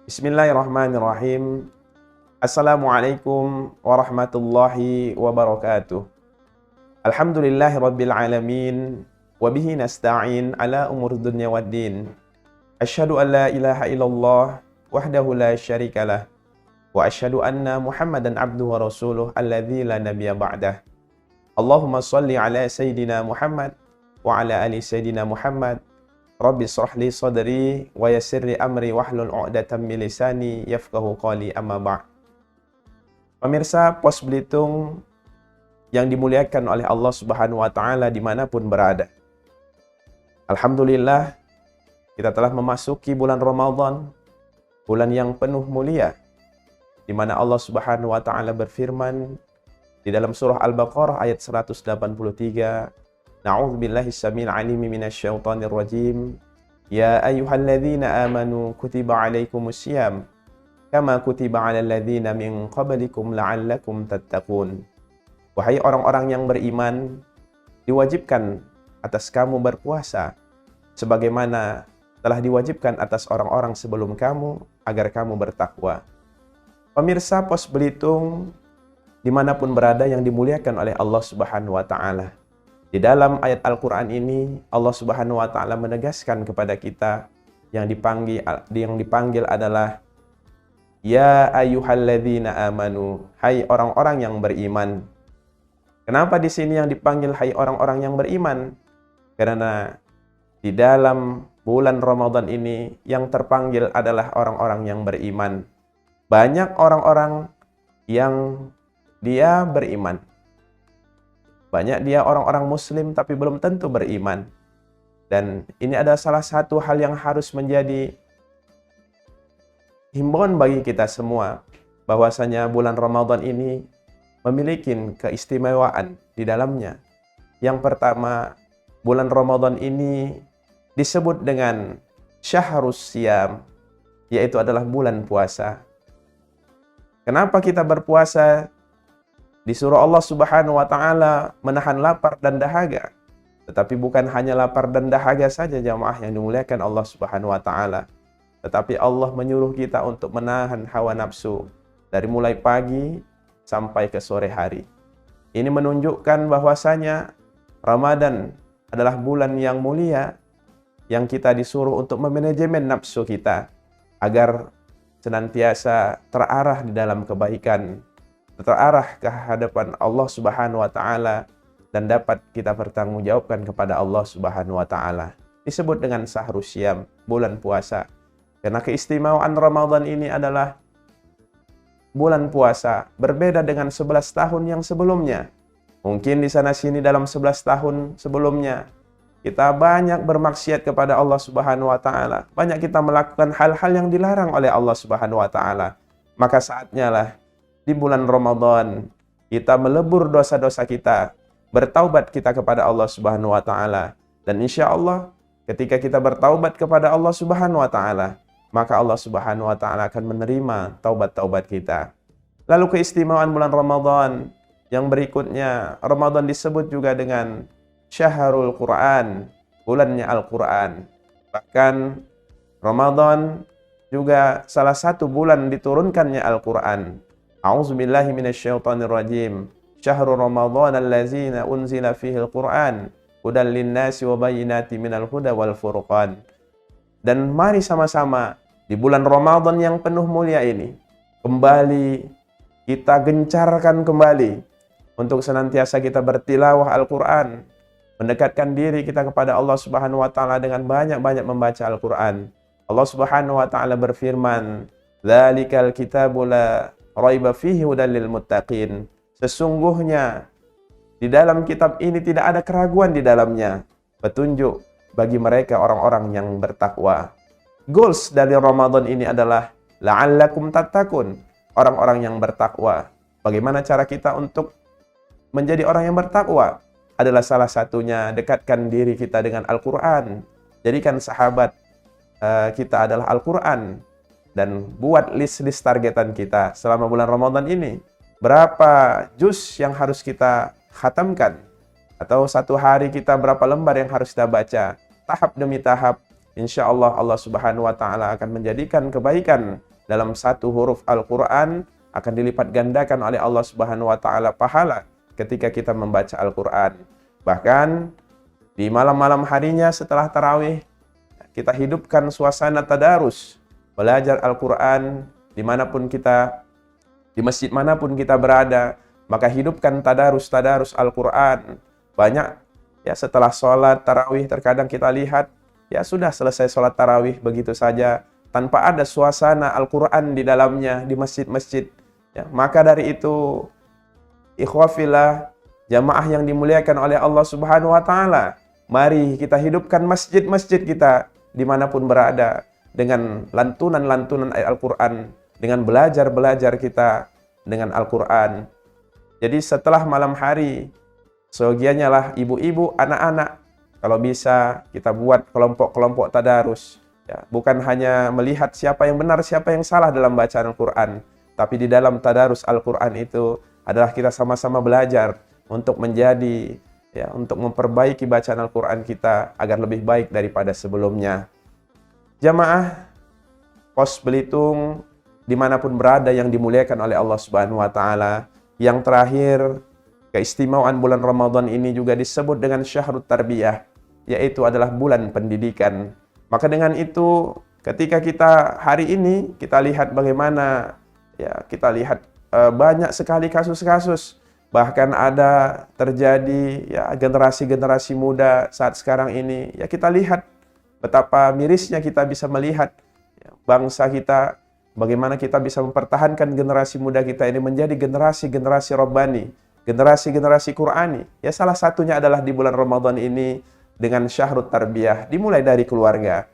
Bismillahirrahmanirrahim. Assalamualaikum warahmatullahi wabarakatuh. Alhamdulillahirabbil alamin wa bihi nasta'in ala umur dunya waddin. Asyhadu an la ilaha illallah wahdahu la syarikalah wa asyhadu anna Muhammadan abduhu wa rasuluh alladzi la nabiyya ba'dah. Allahumma shalli ala sayyidina Muhammad wa ala ali sayyidina Muhammad. Rabbi shrah li sadri wa yassir li amri wahlul 'uqdatam min lisani yafqahu qawli amma ba'd. Pemirsa Pos Belitung yang dimuliakan oleh Allah Subhanahu wa taala dimanapun berada. Alhamdulillah kita telah memasuki bulan Ramadan, bulan yang penuh mulia, di mana Allah Subhanahu wa taala berfirman di dalam surah Al-Baqarah ayat 183, Na'udzubillahi samil alimi minasyaitonir rajim. Ya ayyuhalladzina amanu kutiba alaikumus syiyam kama kutiba alal ladzina min qablikum la'allakum tattaqun. Wahai orang-orang yang beriman, diwajibkan atas kamu berpuasa sebagaimana telah diwajibkan atas orang-orang sebelum kamu agar kamu bertakwa. Pemirsa Pos Belitung dimanapun berada yang dimuliakan oleh Allah Subhanahu wa taala. Di dalam ayat Al-Quran ini, Allah Subhanahu wa ta'ala menegaskan kepada kita yang dipanggil adalah Ya ayyuhalladzina amanu, hai orang-orang yang beriman. Kenapa di sini yang dipanggil hai orang-orang yang beriman? Karena di dalam bulan Ramadan ini yang terpanggil adalah orang-orang yang beriman. Banyak orang-orang yang dia beriman. Banyak dia orang-orang muslim tapi belum tentu beriman. Dan ini adalah salah satu hal yang harus menjadi himbauan bagi kita semua, bahwasanya bulan Ramadan ini memiliki keistimewaan di dalamnya. Yang pertama, bulan Ramadan ini disebut dengan Syahrus Syiyam, yaitu adalah bulan puasa. Kenapa kita berpuasa? Disuruh Allah Subhanahu wa taala menahan lapar dan dahaga. Tetapi bukan hanya lapar dan dahaga saja jamaah yang dimuliakan Allah Subhanahu wa taala. Tetapi Allah menyuruh kita untuk menahan hawa nafsu dari mulai pagi sampai ke sore hari. Ini menunjukkan bahwasanya Ramadan adalah bulan yang mulia yang kita disuruh untuk memanajemen nafsu kita agar senantiasa terarah di dalam kebaikan, terarah ke hadapan Allah Subhanahu wa taala dan dapat kita bertanggungjawabkan kepada Allah Subhanahu wa taala. Disebut dengan Syahrus Syiyam, bulan puasa. Karena keistimewaan Ramadan ini adalah bulan puasa, berbeda dengan 11 tahun yang sebelumnya. Mungkin di sana sini dalam 11 tahun sebelumnya kita banyak bermaksiat kepada Allah Subhanahu wa taala. Banyak kita melakukan hal-hal yang dilarang oleh Allah Subhanahu wa taala. Maka saatnya lah di bulan Ramadan kita melebur dosa-dosa kita, bertaubat kita kepada Allah Subhanahu wa taala. Dan insya Allah ketika kita bertaubat kepada Allah Subhanahu wa taala, maka Allah Subhanahu wa taala akan menerima taubat-taubat kita. Lalu keistimewaan bulan Ramadan yang berikutnya, Ramadan disebut juga dengan Syahrul Quran, bulannya Al-Quran. Bahkan Ramadan juga salah satu bulan diturunkannya Al-Quran. A'udzubillahi minasyaitonir rajim. Syahrul Ramadan allazina unzila fihil Qur'an hudan linnasi wa bayyinatin minal huda wal furqan. Dan mari sama-sama di bulan Ramadan yang penuh mulia ini kembali kita gencarkan kembali untuk senantiasa kita bertilawah Al-Qur'an, mendekatkan diri kita kepada Allah Subhanahu wa taala dengan banyak-banyak membaca Al-Qur'an. Allah Subhanahu wa taala berfirman, "Dzalikal kitabu la raiba fihi hudal lil muttaqin." Sesungguhnya di dalam kitab ini tidak ada keraguan di dalamnya, petunjuk bagi mereka orang-orang yang bertakwa. Goals dari Ramadan ini adalah la'allakum tattaqun, orang-orang yang bertakwa. Bagaimana cara kita untuk menjadi orang yang bertakwa? Adalah salah satunya dekatkan diri kita dengan Al-Qur'an. Jadikan sahabat kita adalah Al-Qur'an. Dan buat list-list targetan kita selama bulan Ramadan ini. Berapa juz yang harus kita khatamkan? Atau satu hari kita berapa lembar yang harus kita baca? Tahap demi tahap, insya Allah Allah Subhanahu wa Ta'ala akan menjadikan kebaikan dalam satu huruf Al-Quran akan dilipat gandakan oleh Allah Subhanahu wa Ta'ala pahala ketika kita membaca Al-Quran. Bahkan di malam-malam harinya setelah tarawih, kita hidupkan suasana tadarus, belajar Al-Quran dimanapun kita, di masjid manapun kita berada, maka hidupkan tadarus Al-Quran. Banyak ya setelah sholat tarawih terkadang kita lihat, ya sudah selesai sholat tarawih begitu saja, tanpa ada suasana Al-Quran di dalamnya di masjid-masjid. Ya, maka dari itu, ikhwafillah, jamaah yang dimuliakan oleh Allah Subhanahu wa Ta'ala, mari kita hidupkan masjid-masjid kita dimanapun berada dengan lantunan-lantunan ayat Al-Quran, dengan belajar-belajar kita dengan Al-Quran. Jadi setelah malam hari, seyogianya lah ibu-ibu, anak-anak, kalau bisa kita buat kelompok-kelompok tadarus. Ya, bukan hanya melihat siapa yang benar, siapa yang salah dalam bacaan Al-Quran, tapi di dalam tadarus Al-Quran itu adalah kita sama-sama belajar untuk menjadi, ya, untuk memperbaiki bacaan Al-Quran kita agar lebih baik daripada sebelumnya. Jamaah Pos Belitung dimanapun berada yang dimuliakan oleh Allah Subhanahu wa Ta'ala, yang terakhir, keistimewaan bulan Ramadan ini juga disebut dengan Syahrut Tarbiyah, yaitu adalah bulan pendidikan. Maka dengan itu, ketika kita hari ini kita lihat bagaimana, ya, kita lihat banyak sekali kasus-kasus, bahkan ada terjadi ya generasi-generasi muda saat sekarang ini, ya kita lihat betapa mirisnya kita bisa melihat ya, bangsa kita, bagaimana kita bisa mempertahankan generasi muda kita ini menjadi generasi-generasi Rabbani, generasi-generasi Qur'ani. Ya salah satunya adalah di bulan Ramadan ini dengan Syahrut Tarbiyah, dimulai dari keluarga.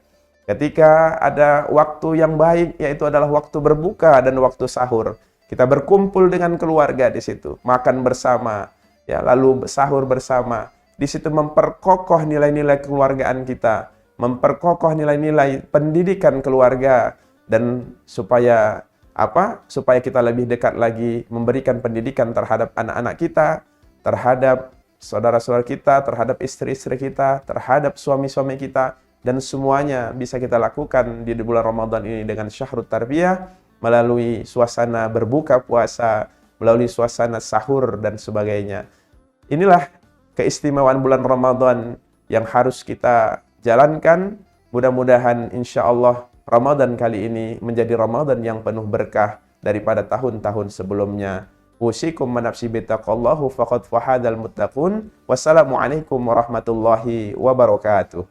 Ketika ada waktu yang baik, yaitu adalah waktu berbuka dan waktu sahur. Kita berkumpul dengan keluarga di situ, makan bersama, ya, lalu sahur bersama. Di situ memperkokoh nilai-nilai keluargaan kita, memperkokoh nilai-nilai pendidikan keluarga, dan supaya apa? Supaya kita lebih dekat lagi memberikan pendidikan terhadap anak-anak kita, terhadap saudara-saudara kita, terhadap istri-istri kita, terhadap suami-suami kita, dan semuanya bisa kita lakukan di bulan Ramadan ini dengan Syahrut Tarbiyah, melalui suasana berbuka puasa, melalui suasana sahur dan sebagainya. Inilah keistimewaan bulan Ramadan yang harus kita jalankan. Mudah-mudahan insya Allah Ramadan kali ini menjadi Ramadan yang penuh berkah daripada tahun-tahun sebelumnya. Usikum manafsi bitaqallahu faqad fahadal muttaqun. Wassalamualaikum warahmatullahi wabarakatuh.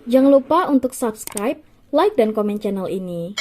Jangan lupa untuk subscribe, like, dan komen channel ini.